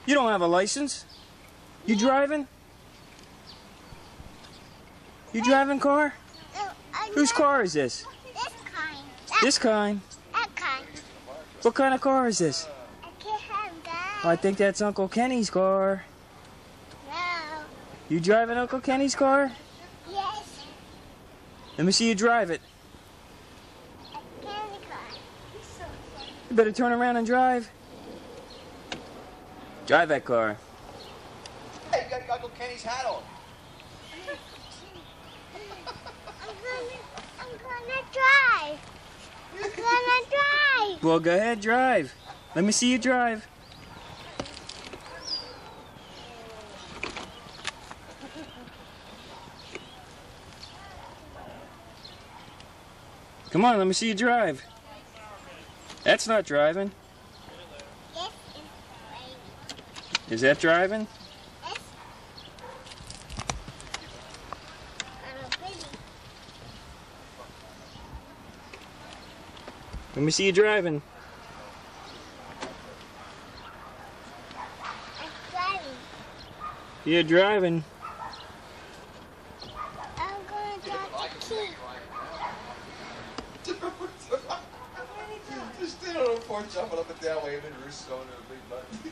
You don't have a license. You driving? You driving car? Whose car is this? This kind. This kind? That kind. What kind of car is this? I can't have that. I think that's Uncle Kenny's car. No. You driving Uncle Kenny's car? Yes. Let me see you drive it. A candy car. You better turn around and drive. Drive that car. Hey, you got Uncle Kenny's hat on. I'm gonna drive. I'm gonna drive. Well, go ahead, drive. Let me see you drive. Come on, let me see you drive. That's not driving. This is driving. Is that driving? This. I'm a baby. Let me see you driving. I'm driving. You're driving. I'm gonna drive the key. Just standing on the porch, jumping up and down, waving, Rooster's going to a big button.